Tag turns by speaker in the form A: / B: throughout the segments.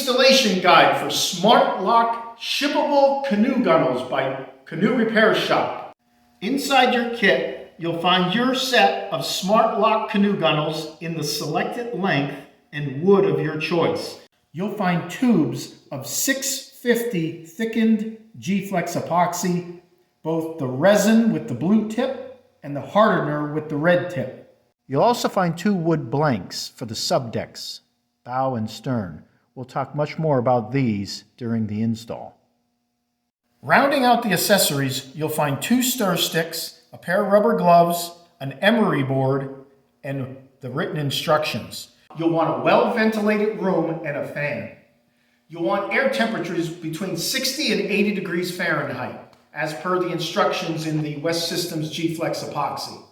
A: installation guide for SmartLock Shippable Canoe Gunwales by Canoe Repair Shop. Inside your kit, you'll find your set of SmartLock canoe gunwales in the selected length and wood of your choice. You'll find tubes of 650 thickened G-Flex epoxy, both the resin with the blue tip and the hardener with the red tip. You'll also find 2 wood blanks for the subdecks, bow and stern. We'll talk much more about these during the install. Rounding out the accessories, you'll find 2 stir sticks, a pair of rubber gloves, an emery board, and the written instructions. You'll want a well-ventilated room and a fan. You'll want air temperatures between 60 and 80 degrees Fahrenheit, as per the instructions in the West Systems G-Flex epoxy.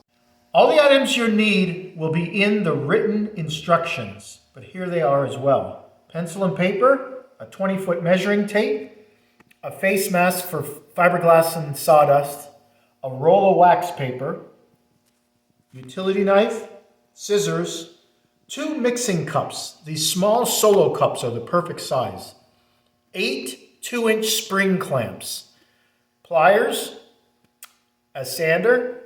A: All the items you need will be in the written instructions, but here they are as well. Pencil and paper, a 20-foot measuring tape, a face mask for fiberglass and sawdust, a roll of wax paper, utility knife, scissors, 2 mixing cups. These small solo cups are the perfect size. 8 2-inch spring clamps, pliers, a sander,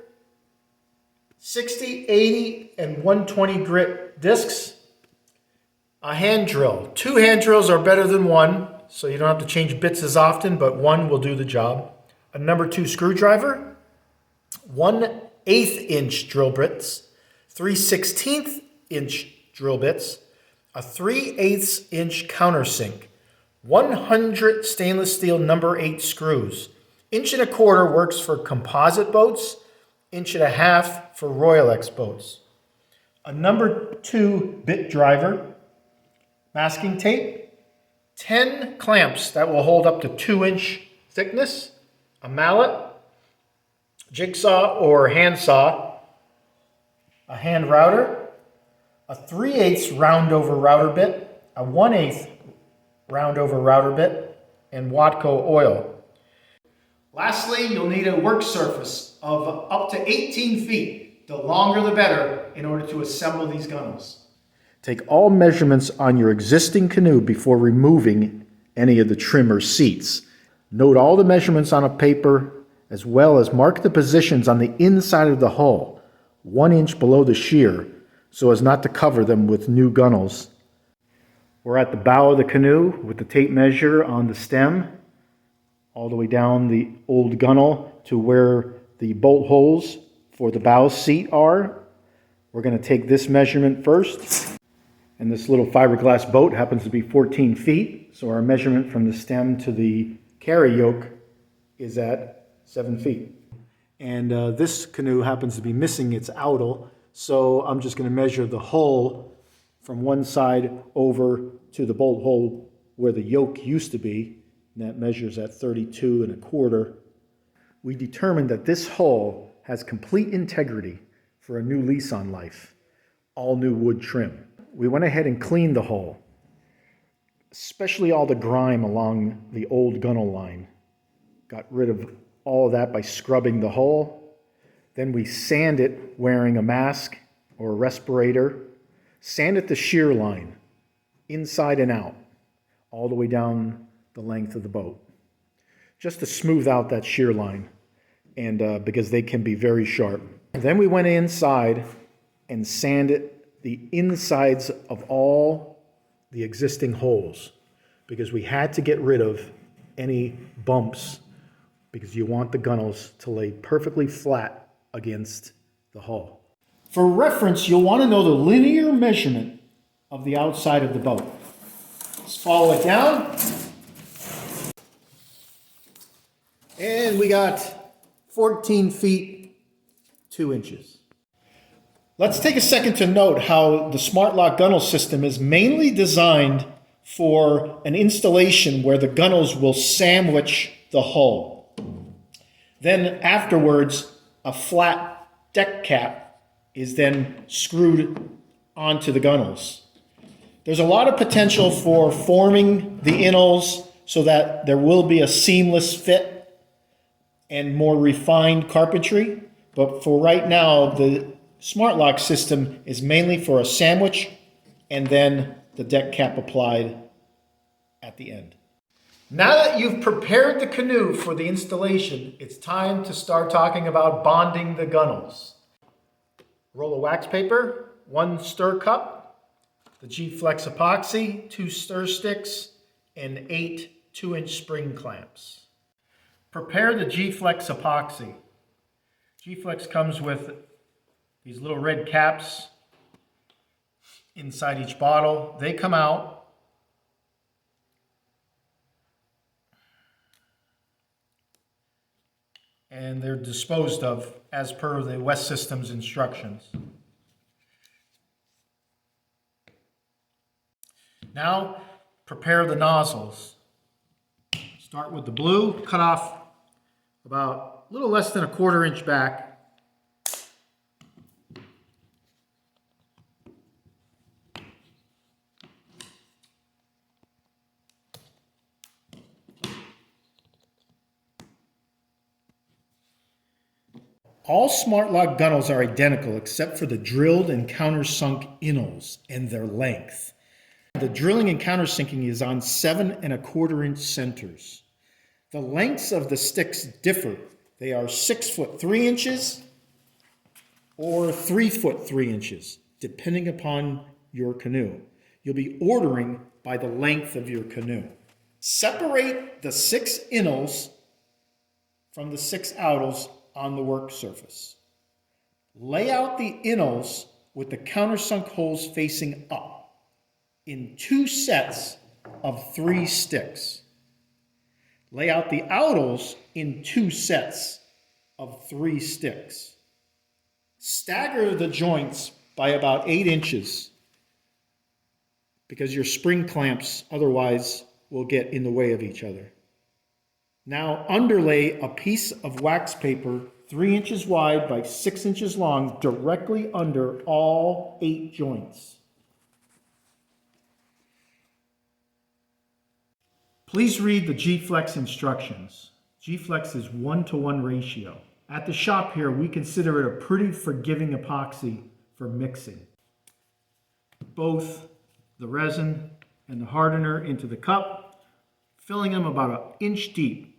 A: 60, 80, and 120 grit discs, a hand drill. 2 hand drills are better than 1, so you don't have to change bits as often, but 1 will do the job. A number 2 screwdriver, 1 1/8-inch drill bits, 3 1/16-inch drill bits, a 3/8-inch countersink, 100 stainless steel number 8 screws. 1.25" works for composite boats, 1.5" for Royal X boats. A number 2 bit driver, masking tape, 10 clamps that will hold up to 2-inch thickness, a mallet, jigsaw or handsaw, a hand router, a 3/8 round over router bit, a 1/8 round over router bit, and Watco oil. Lastly, you'll need a work surface of up to 18 feet. The longer the better in order to assemble these gunwales. Take all measurements on your existing canoe before removing any of the trim or seats. Note all the measurements on a paper, as well as mark the positions on the inside of the hull, 1 inch below the shear, so as not to cover them with new gunwales. We're at the bow of the canoe with the tape measure on the stem, all the way down the old gunwale to where the bolt holes for the bow seat are. We're going to take this measurement first. And this little fiberglass boat happens to be 14 feet, so our measurement from the stem to the carry yoke is at 7 feet. And this canoe happens to be missing its outal, so I'm just going to measure the hull from one side over to the bolt hole where the yoke used to be, and that measures at 32.25. We determined that this hull has complete integrity for a new lease on life, all new wood trim. We went ahead and cleaned the hull, especially all the grime along the old gunwale line. Got rid of all of that by scrubbing the hull. Then we sand it wearing a mask or a respirator. Sand it the shear line, inside and out, all the way down the length of the boat, just to smooth out that shear line, and because they can be very sharp. Then we went inside and sanded the insides of all the existing holes, because we had to get rid of any bumps, because you want the gunwales to lay perfectly flat against the hull. For reference, you'll want to know the linear measurement of the outside of the boat. Let's follow it down. And we got 14 feet, 2 inches. Let's take a second to note how the SmartLock gunwale system is mainly designed for an installation where the gunwales will sandwich the hull. Then afterwards, a flat deck cap is then screwed onto the gunwales. There's a lot of potential for forming the innels so that there will be a seamless fit and more refined carpentry. But for right now, the SmartLock system is mainly for a sandwich and then the deck cap applied at the end. Now that you've prepared the canoe for the installation, it's time to start talking about bonding the gunnels. Roll of wax paper, 1 stir cup, the G-Flex epoxy, 2 stir sticks, and 8 2-inch spring clamps. Prepare the G-Flex epoxy. G-Flex comes with these little red caps inside each bottle. They come out. And they're disposed of as per the West Systems instructions. Now, prepare the nozzles. Start with the blue, cut off about a little less than a 1/4 inch back. All SmartLock gunnels are identical except for the drilled and countersunk innels and their length. The drilling and countersinking is on 7 1/4 inch centers. The lengths of the sticks differ. They are 6 foot 3 inches or 3 foot 3 inches, depending upon your canoe. You'll be ordering by the length of your canoe. Separate the 6 innels from the 6 outles on the work surface. Lay out the innels with the countersunk holes facing up in 2 sets of 3 sticks. Lay out the outles in 2 sets of 3 sticks. Stagger the joints by about 8 inches because your spring clamps otherwise will get in the way of each other. Now underlay a piece of wax paper 3 inches wide by 6 inches long directly under all 8 joints. Please read the G-Flex instructions. G-Flex is 1-to-1 ratio. At the shop here, we consider it a pretty forgiving epoxy for mixing. Both the resin and the hardener into the cup, filling them about 1 inch deep.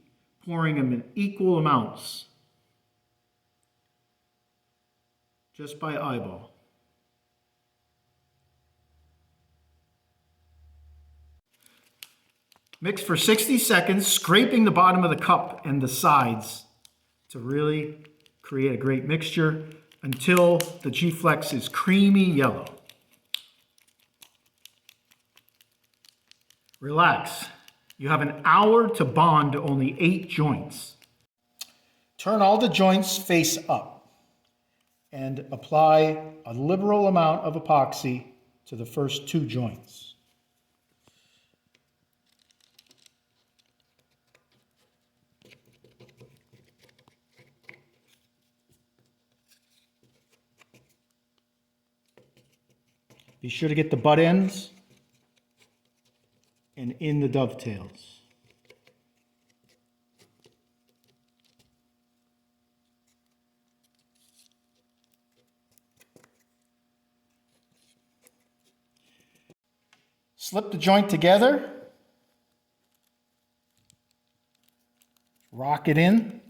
A: Pouring them in equal amounts, just by eyeball. Mix for 60 seconds, scraping the bottom of the cup and the sides to really create a great mixture until the G-Flex is creamy yellow. Relax. You have an hour to bond only 8 joints. Turn all the joints face up and apply a liberal amount of epoxy to the first 2 joints. Be sure to get the butt ends and in the dovetails. Slip the joint together, rock it in,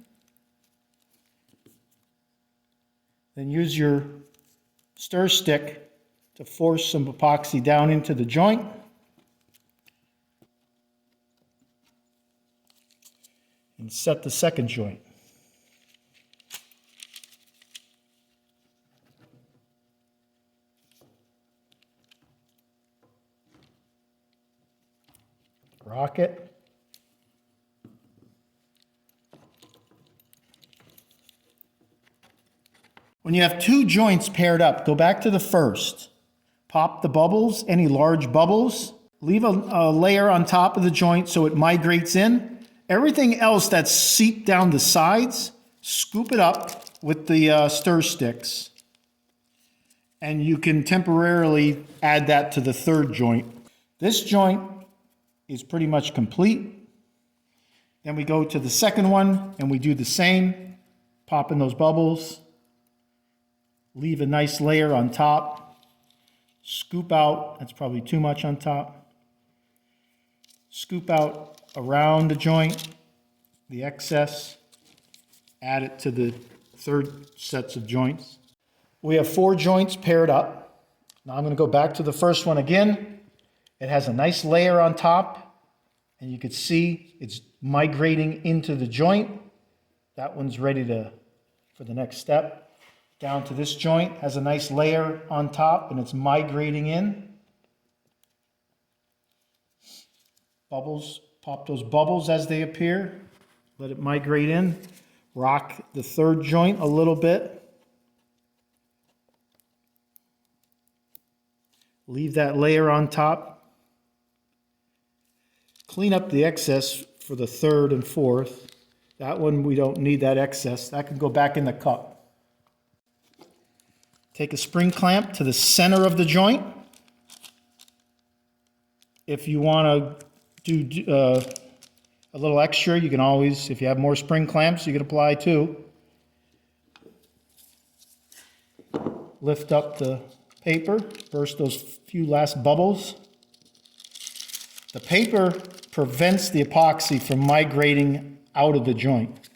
A: then use your stir stick to force some epoxy down into the joint. And set the second joint. Rock it. When you have 2 joints paired up, go back to the first. Pop the bubbles, any large bubbles. Leave a layer on top of the joint so it migrates in. Everything else that's seeped down the sides, scoop it up with the stir sticks. And you can temporarily add that to the 3rd joint. This joint is pretty much complete. Then we go to the 2nd one and we do the same. Pop in those bubbles. Leave a nice layer on top. Scoop out, that's probably too much on top. scoop out around the joint, the excess, add it to the third sets of joints. We have 4 joints paired up. Now I'm going to go back to the first one again. It has a nice layer on top, and you can see it's migrating into the joint. That one's ready for the next step. Down to this joint, has a nice layer on top, and it's migrating in. Bubbles, pop those bubbles as they appear. Let it migrate in. Rock the third joint a little bit. Leave that layer on top. Clean up the excess for the third and fourth. That one, we don't need that excess. That can go back in the cup. Take a spring clamp to the center of the joint. If you want to do a little extra, you can always, if you have more spring clamps, you can apply too. Lift up the paper, burst those few last bubbles. The paper prevents the epoxy from migrating out of the joint.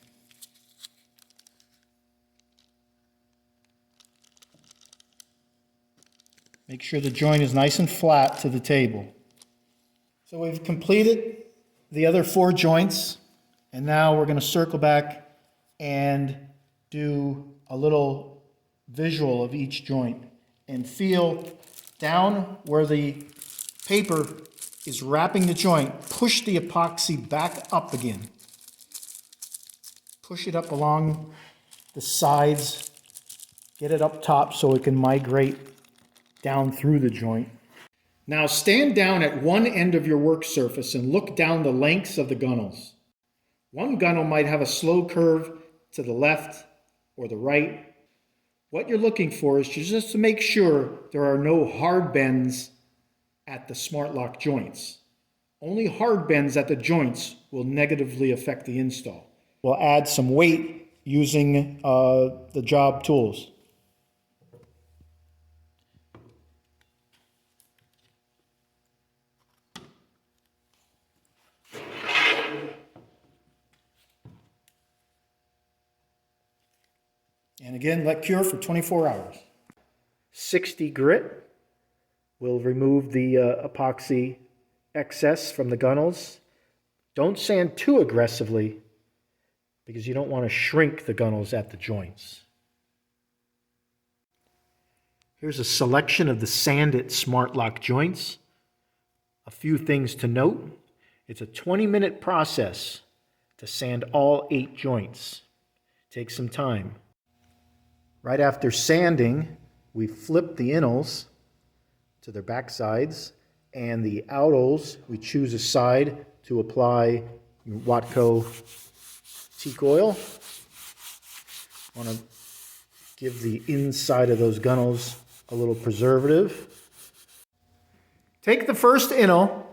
A: Make sure the joint is nice and flat to the table. So we've completed the other 4 joints, and now we're going to circle back and do a little visual of each joint and feel down where the paper is wrapping the joint. Push the epoxy back up again. Push it up along the sides. Get it up top so it can migrate down through the joint. Now stand down at one end of your work surface and look down the lengths of the gunnels. One gunnel might have a slow curve to the left or the right. What you're looking for is just to make sure there are no hard bends at the SmartLock joints. Only hard bends at the joints will negatively affect the install. We'll add some weight using the job tools. And again, let cure for 24 hours. 60 grit will remove the epoxy excess from the gunnels. Don't sand too aggressively because you don't want to shrink the gunnels at the joints. Here's a selection of the sanded SmartLock joints. A few things to note. It's a 20-minute process to sand all 8 joints. Take some time. Right after sanding, we flip the innels to their back sides, and the outholes, we choose a side to apply Watco teak oil. Want to give the inside of those gunnels a little preservative. Take the first innel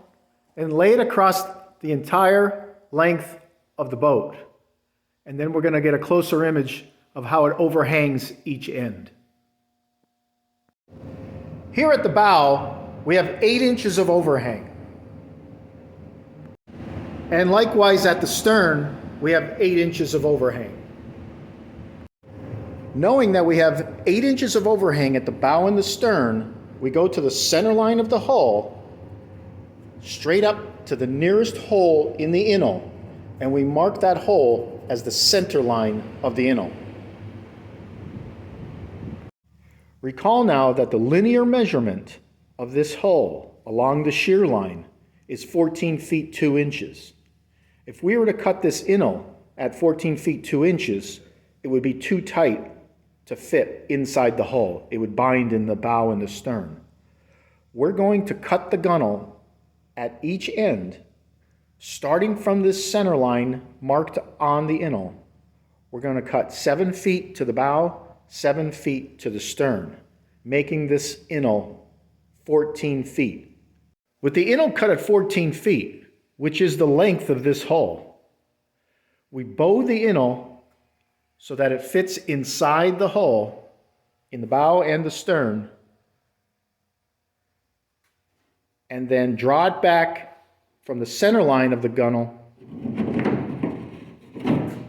A: and lay it across the entire length of the boat. And then we're going to get a closer image of how it overhangs each end. Here at the bow, we have 8 inches of overhang. And likewise at the stern, we have 8 inches of overhang. Knowing that we have 8 inches of overhang at the bow and the stern, we go to the center line of the hull, straight up to the nearest hole in the innel, and we mark that hole as the center line of the innel. Recall now that the linear measurement of this hull along the shear line is 14 feet 2 inches. If we were to cut this innel at 14 feet 2 inches, it would be too tight to fit inside the hull. It would bind in the bow and the stern. We're going to cut the gunnel at each end, starting from this center line marked on the innel. We're going to cut 7 feet to the bow, 7 feet to the stern, making this innel 14 feet. With the innel cut at 14 feet, which is the length of this hull, we bow the innel so that it fits inside the hull, in the bow and the stern, and then draw it back from the center line of the gunnel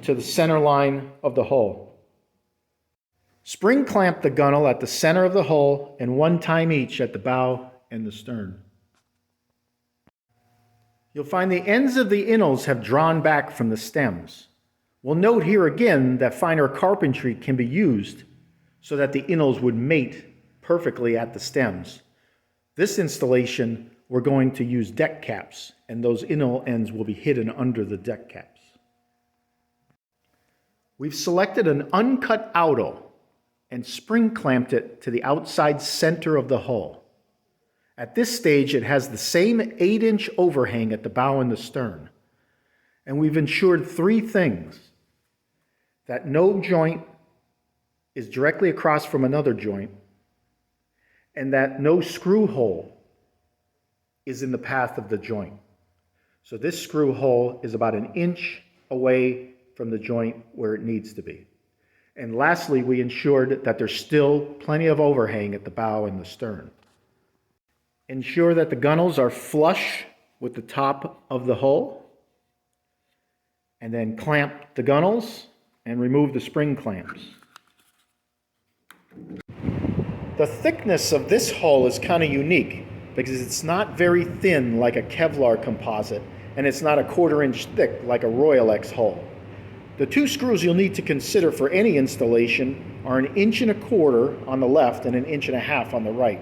A: to the center line of the hull. Spring clamp the gunnel at the center of the hull and 1 time each at the bow and the stern. You'll find the ends of the innels have drawn back from the stems. We'll note here again that finer carpentry can be used so that the innels would mate perfectly at the stems. This installation, we're going to use deck caps, and those innel ends will be hidden under the deck caps. We've selected an uncut outal and spring clamped it to the outside center of the hull. At this stage, it has the same 8-inch overhang at the bow and the stern. And we've ensured 3 things: that no joint is directly across from another joint, and that no screw hole is in the path of the joint. So this screw hole is about 1 inch away from the joint where it needs to be. And lastly, we ensured that there's still plenty of overhang at the bow and the stern. Ensure that the gunnels are flush with the top of the hull, and then clamp the gunnels and remove the spring clamps. The thickness of this hull is kind of unique because it's not very thin like a Kevlar composite, and it's not a 1/4 inch thick like a Royal X hull. The 2 screws you'll need to consider for any installation are 1 1/4 inches on the left and 1.5 inches on the right.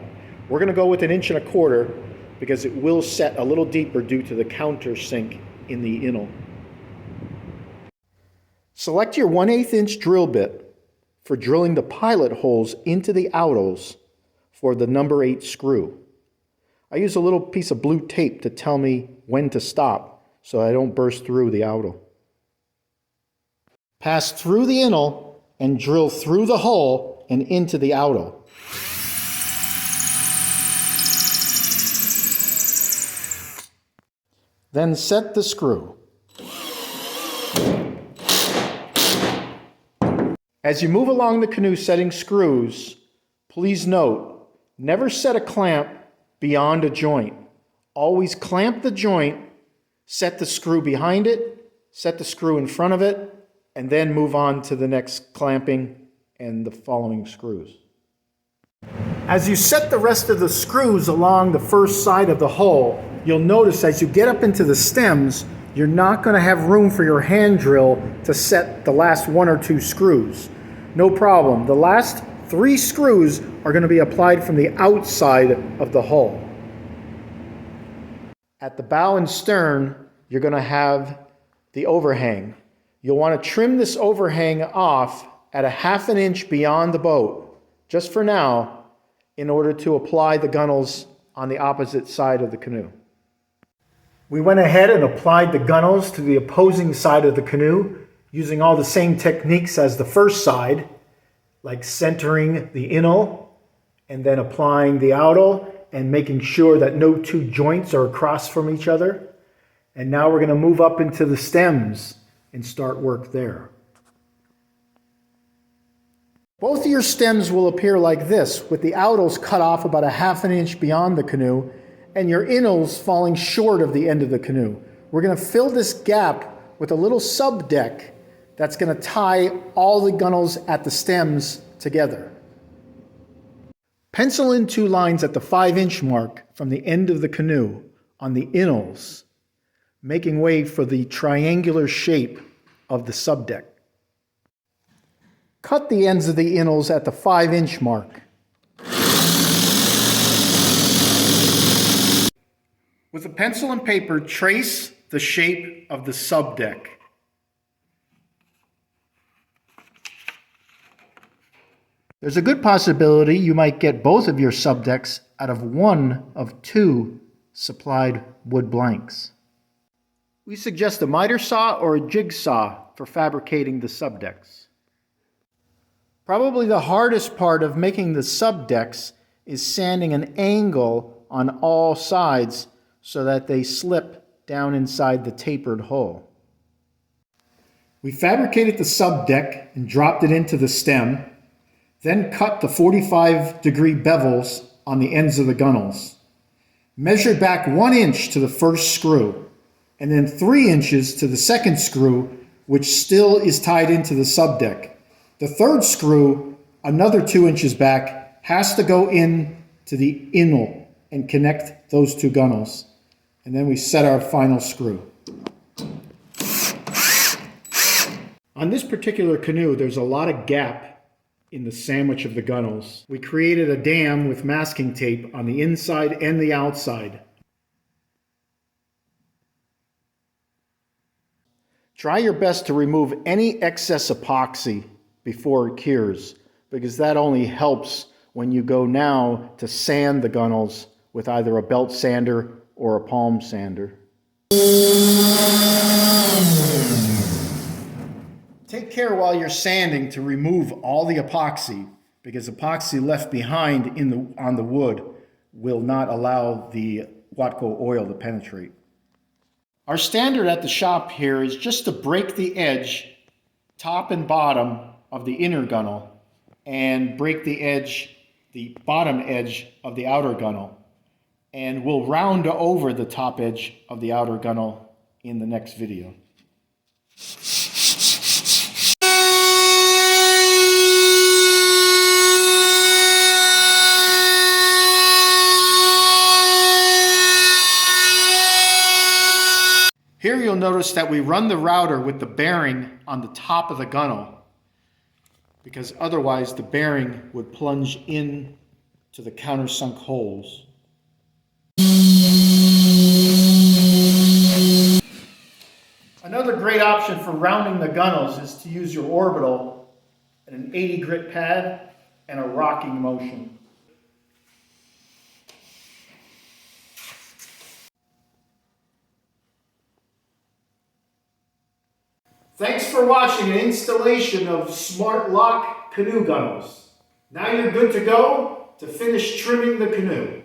A: We're going to go with 1 1/4 inches because it will set a little deeper due to the countersink in the innel. Select your 1/8 inch drill bit for drilling the pilot holes into the outles for the number 8 screw. I use a little piece of blue tape to tell me when to stop so I don't burst through the outle. Pass through the innel and drill through the hull and into the outle. Then set the screw. As you move along the canoe setting screws, please note, never set a clamp beyond a joint. Always clamp the joint, set the screw behind it, set the screw in front of it, and then move on to the next clamping and the following screws. As you set the rest of the screws along the first side of the hull, you'll notice as you get up into the stems, you're not going to have room for your hand drill to set the last 1 or 2 screws. No problem. The last 3 screws are going to be applied from the outside of the hull. At the bow and stern, you're going to have the overhang. You'll want to trim this overhang off at 1/2 inch beyond the boat, just for now, in order to apply the gunnels on the opposite side of the canoe. We went ahead and applied the gunnels to the opposing side of the canoe using all the same techniques as the first side, like centering the innel and then applying the outal and making sure that no 2 joints are across from each other. And now we're going to move up into the stems and start work there. Both of your stems will appear like this, with the outals cut off about 1/2 inch beyond the canoe and your innels falling short of the end of the canoe. We're going to fill this gap with a little subdeck that's going to tie all the gunnels at the stems together. Pencil in 2 lines at the 5-inch mark from the end of the canoe on the innels, making way for the triangular shape of the subdeck. Cut the ends of the innels at the 5-inch mark. With a pencil and paper, trace the shape of the subdeck. There's a good possibility you might get both of your subdecks out of one of 2 supplied wood blanks. We suggest a miter saw or a jigsaw for fabricating the subdecks. Probably the hardest part of making the subdecks is sanding an angle on all sides so that they slip down inside the tapered hull. We fabricated the subdeck and dropped it into the stem, then cut the 45-degree bevels on the ends of the gunnels. Measured back 1 inch to the first screw. and then 3 inches to the second screw, which still is tied into the subdeck. The third screw, another 2 inches back, has to go in to the inlet and connect those 2 gunnels. And then we set our final screw. On this particular canoe, there's a lot of gap in the sandwich of the gunnels. We created a dam with masking tape on the inside and the outside. Try your best to remove any excess epoxy before it cures, because that only helps when you go now to sand the gunnels with either a belt sander or a palm sander. Take care while you're sanding to remove all the epoxy, because epoxy left behind on the wood will not allow the Watco oil to penetrate. Our standard at the shop here is just to break the edge, top and bottom, of the inner gunnel and break the edge, the bottom edge of the outer gunnel. And we'll round over the top edge of the outer gunnel in the next video. Here you'll notice that we run the router with the bearing on the top of the gunnel, because otherwise the bearing would plunge in to the countersunk holes. Another great option for rounding the gunnels is to use your orbital and an 80 grit pad and a rocking motion. Thanks for watching an installation of SmartLock canoe gunnels. Now you're good to go to finish trimming the canoe.